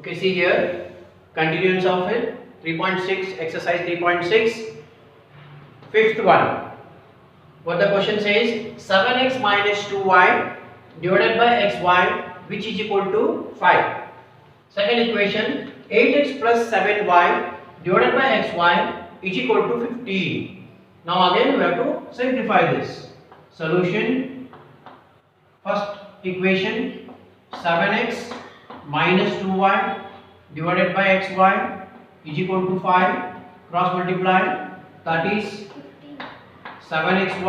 Okay, see here, continuance of it, 3.6, exercise 3.6, fifth one. What the question says, 7x minus 2y divided by xy, which is equal to 5. Second equation, 8x plus 7y divided by xy is equal to 15. Now again we have to simplify this. Solution, first equation, 7x minus 2y divided by xy is equal to 5. Cross multiply, that is 7x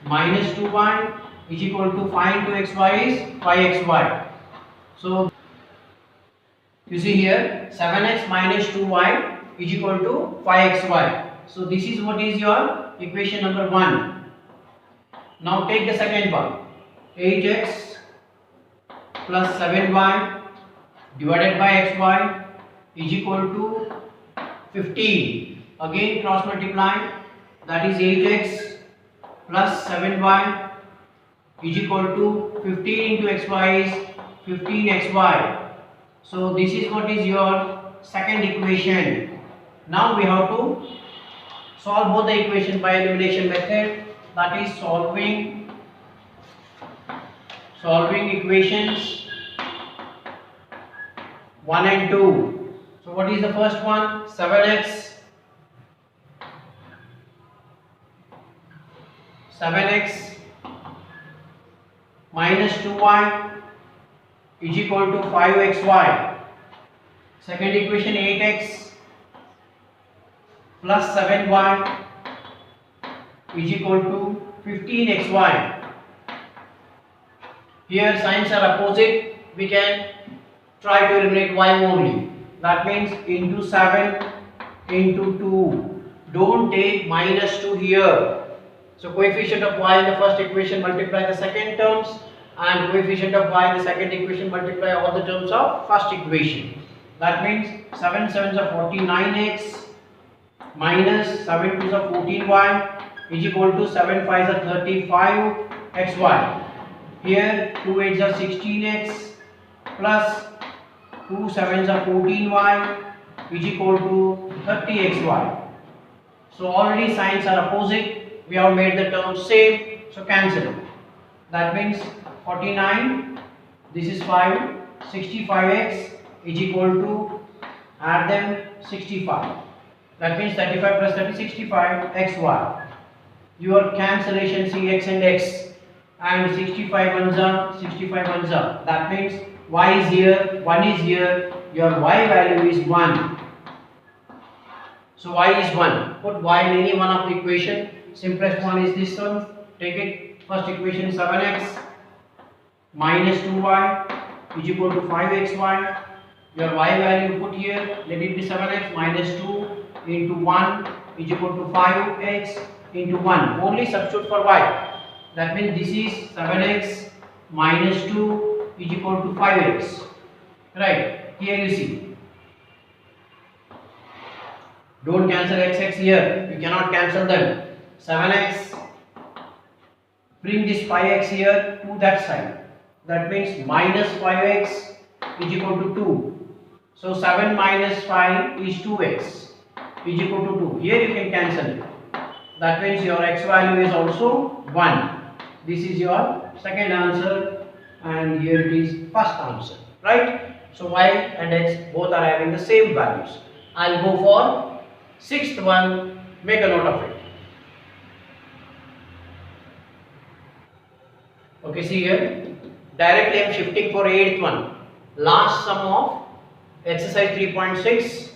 minus 2y is equal to 5 into xy is 5xy. So you see here, 7x minus 2y is equal to 5xy. So this is what is your equation number 1. Now take the second one, 8x plus 7y divided by xy is equal to 15. Again cross multiply, that is 8x plus 7y is equal to 15 into xy is 15xy. So this is what is your second equation. Now we have to solve both the equation by elimination method, that is solving equations 1 and 2. So what is the first one? 7x minus 2y is equal to 5xy. Second equation, 8x plus 7y is equal to 15xy. Here signs are opposite, we can try to eliminate y only. That means into 7 into 2. Don't take minus 2 here. So coefficient of y in the first equation multiply the second terms, and coefficient of y in the second equation multiply all the terms of first equation. That means 7 sevens are 49x minus 7 twos are 14y is equal to 7 fives are 35xy. Here 2 eights are 16x plus 2 sevens are 14y is equal to 30xy. So already signs are opposite, we have made the terms same, so cancel. That means 49, this is 5, 65x is equal to, add them, 65. That means 35 plus 30, 65 xy. Your cancellation, see x and x, and 65 ones are 65 ones are. That means y is here, 1 is here, your y value is 1. So y is 1. Put y in any one of the equation. Simplest one is this one. Take it. First equation, 7x minus 2y is equal to 5xy. Your y value put here, let it be 7x minus 2 into 1 is equal to 5x into 1. Only substitute for y. That means this is 7x minus 2 is equal to 5x. Right. Here you see. Don't cancel x here. You cannot cancel them. 7x. Bring this 5x here to that side. That means minus 5x is equal to 2. So 7 minus 5 is 2x is equal to 2. Here you can cancel it. That means your x value is also 1. This is your second answer, and here it is first answer. Right? So y and x both are having the same values. I'll go for sixth one. Make a note of it. Okay, see here. Directly I am shifting for eighth one. Last sum of exercise 3.6.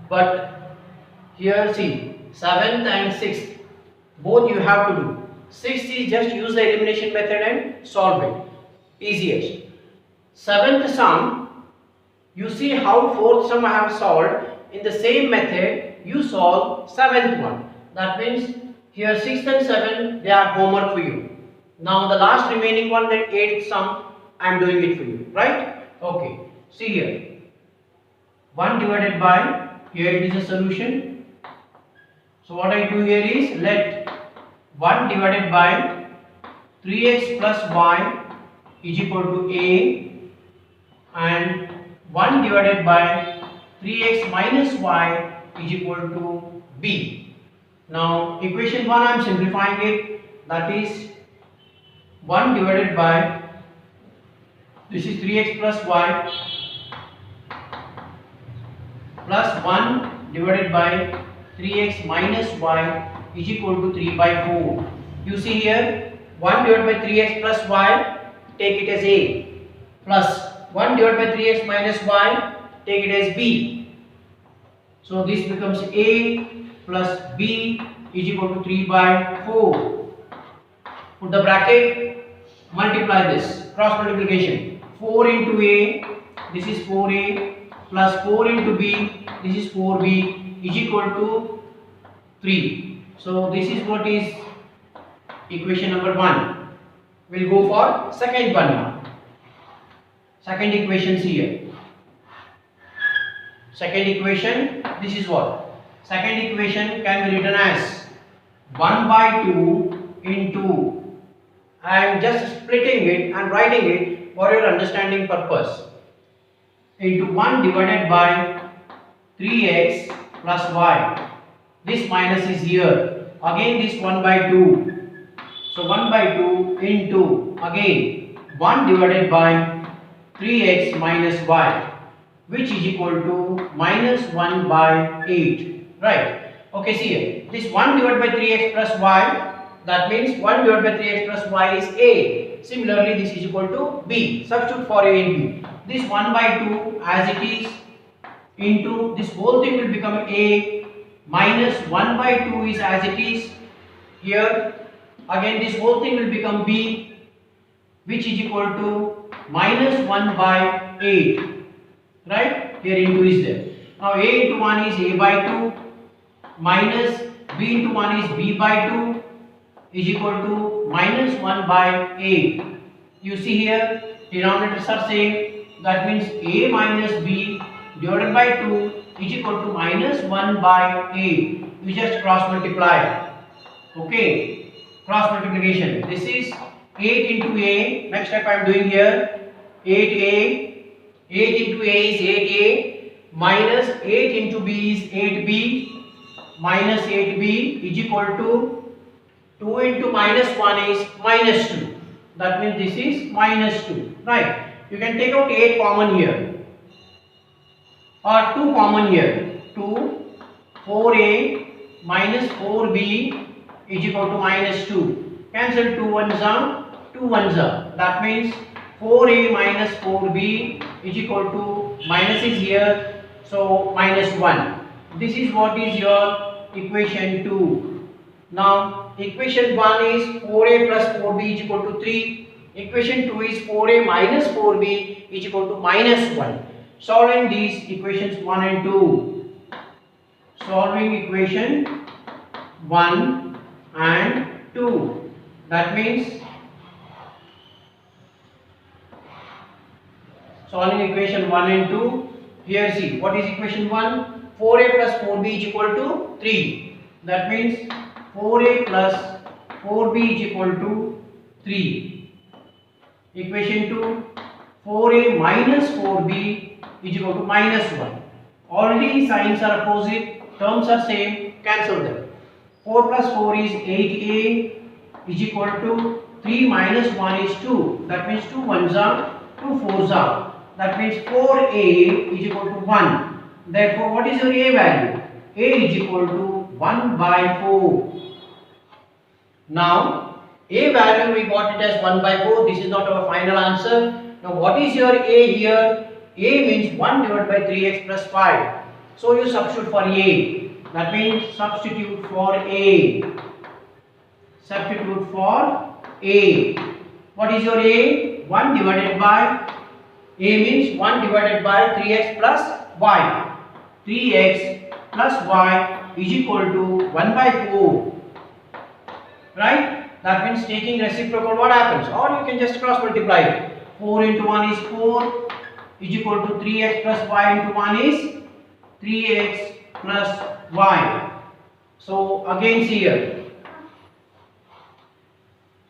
But here see, 7th and 6th. Both you have to do. 6th is just use the elimination method and solve it. Easiest. 7th sum, you see how 4th sum I have solved. In the same method, you solve 7th one. That means here 6th and 7th, they are homework for you. Now the last remaining one, that 8th sum, I am doing it for you. Right? Okay. See here. 1 divided by, here it is a solution. So what I do here is, let 1 divided by 3x plus y is equal to a and 1 divided by 3x minus y is equal to b. Now equation 1 I am simplifying it, that is 1 divided by, this is 3x plus y plus 1 divided by 3x minus y is equal to 3 by 4. You see here 1 divided by 3x plus y, take it as a, plus 1 divided by 3x minus y, take it as b. So this becomes a plus b is equal to 3 by 4. Put the bracket, multiply this, cross multiplication. 4 into a, this is 4a, plus 4 into b, this is 4b, is equal to 3. So this is what is equation number 1. We'll go for second one now. Second equation here. Second equation, this is what? Second equation can be written as 1 by 2 into, I am just splitting it and writing it for your understanding purpose, into 1 divided by 3x plus y. This minus is here. Again this 1 by 2. So 1 by 2 into, again 1 divided by 3x minus y, which is equal to minus 1 by 8. Right. Okay, see here. This 1 divided by 3x plus y, that means 1 divided by 3x plus y is a. Similarly, this is equal to b. Substitute for a and b. This 1 by 2 as it is into this whole thing will become a, minus 1 by 2 is as it is here. Again this whole thing will become b, which is equal to minus 1 by 8. Right? Here into is there. Now a into 1 is a by 2, minus b into 1 is b by 2 is equal to minus 1 by 8. You see here denominators are same, that means a minus b divided by 2 is equal to minus 1 by 8. You just cross multiply. Okay, cross multiplication. This is 8 into a. Next step I am doing here, 8a. 8 into a is 8a, minus 8 into b is 8b, minus 8b is equal to 2 into minus 1 is minus 2. That means this is minus 2. Right. You can take out 8 common here or 2 common here. 2, 4a minus 4b is equal to minus 2. Cancel 2 ones are 2 ones are. That means 4a minus 4b is equal to, minus is here, so minus 1. This is what is your equation 2. Now equation 1 is 4a plus 4b is equal to 3. Equation 2 is 4a minus 4b is equal to minus 1. Solving these equations 1 and 2. Solving equation 1 and 2. That means solving equation 1 and 2. Here see, what is equation 1? 4a plus 4b is equal to 3. That means 4a plus 4b is equal to 3. Equation 2, 4a minus 4b is equal to minus 1. Already signs are opposite, terms are same, cancel them. 4 plus 4 is 8a is equal to 3 minus 1 is 2. That means 2 ones are, 2 fours are. That means 4a is equal to 1. Therefore, what is your a value? A is equal to 1 by 4. Now, a value we got it as 1 by 4. This is not our final answer. Now, what is your a here? A means 1 divided by 3x plus 5. So, you substitute for a. That means substitute for a. Substitute for a. What is your a? 1 divided by, a means 1 divided by 3x plus y. 3x plus y is equal to 1 by 4. Right? That means taking reciprocal, what happens? Or you can just cross multiply it. 4 into 1 is 4 is equal to 3x plus y into 1 is 3x plus y. So again see here.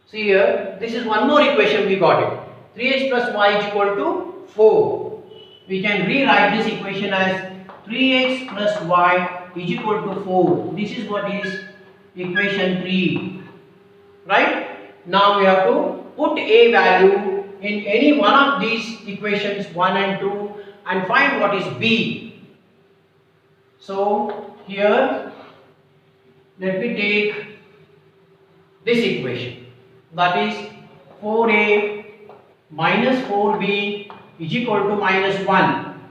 See here, this is one more equation we got it. 3x plus y is equal to 4. we can rewrite this equation as 3x plus y is equal to 4. This is what is equation 3. Right? Now we have to put a value in any one of these equations 1 and 2 and find what is b. So here let me take this equation, that is 4a minus 4b is equal to minus 1.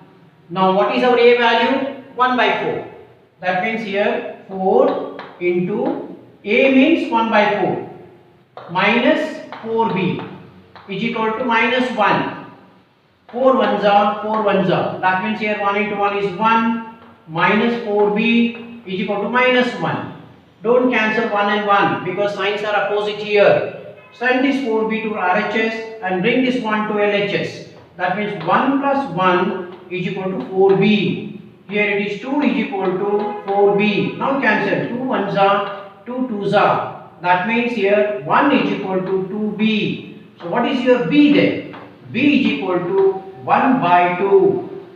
Now what is our a value? 1 by 4. That means here 4 into a means 1 by 4 minus 4b is equal to minus 1. 4 ones are 4 ones are. That means here 1 into 1 is 1 minus 4b is equal to minus 1. Don't cancel 1 and 1 because signs are opposite here. Send this 4b to RHS and bring this 1 to LHS. That means 1 plus 1 is equal to 4b. Here it is 2 is equal to 4b. Now cancel. 2 ones are 2 twos are. That means here 1 is equal to 2b. So what is your b then? b is equal to 1 by 2.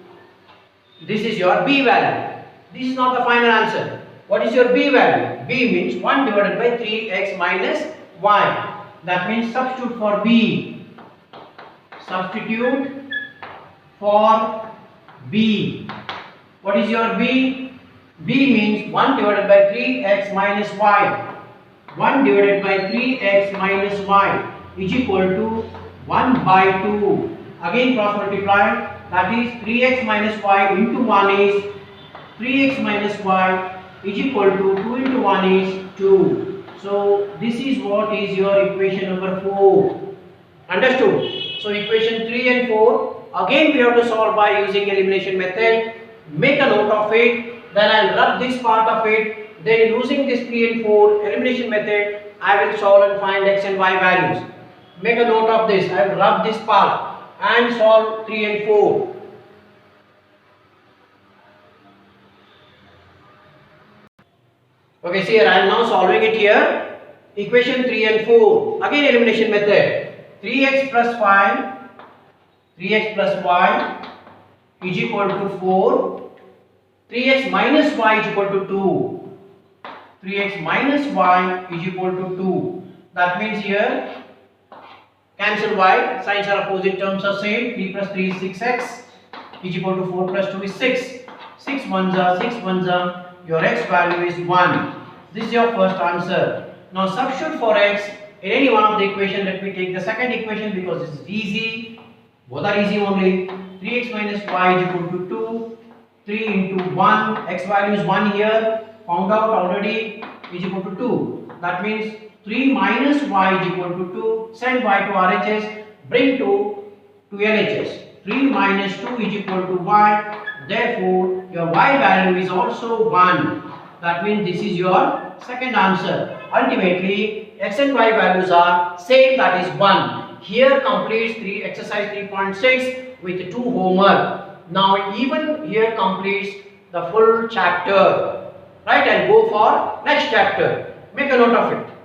This is your b value. This is not the final answer. What is your b value? b means 1 divided by 3x minus y. That means substitute for b. Substitute for b. What is your b? b means 1 divided by 3x minus y. 1 divided by 3x minus y is equal to 1 by 2. Again cross multiply. That is 3x minus y into 1 is 3x minus y is equal to 2 into 1 is 2. So this is what is your equation number 4. Understood? So equation 3 and 4 again we have to solve by using elimination method. Make a note of it. Then I will rub this part of it. Then using this 3 and 4 elimination method I will solve and find x and y values. Make a note of this. I will rub this part and solve 3 and 4. Okay, see here I am now solving it here. Equation 3 and 4. Again elimination method. 3x plus 5, 3x plus y is equal to 4. 3x minus y is equal to 2. 3x minus y is equal to 2. That means here cancel y. Signs are opposite, terms are same. 3 plus 3 is 6x is equal to 4 plus 2 is 6. 6 ones are 6 ones are. Your x value is 1. This is your first answer. Now substitute for x in any one of the equation. Let me take the second equation because this is easy. Both are easy only. 3x minus y is equal to 2. 3 into 1. X value is 1 here. Found out already is equal to 2. That means 3 minus y is equal to 2. Send y to RHS. Bring 2 to LHS. 3 minus 2 is equal to y. Therefore, your y value is also 1. That means this is your second answer. Ultimately, x and y values are same, that is 1. Here completes exercise 3.6 with 2 homework. Now even here completes the full chapter. Right, and go for next chapter. Make a note of it.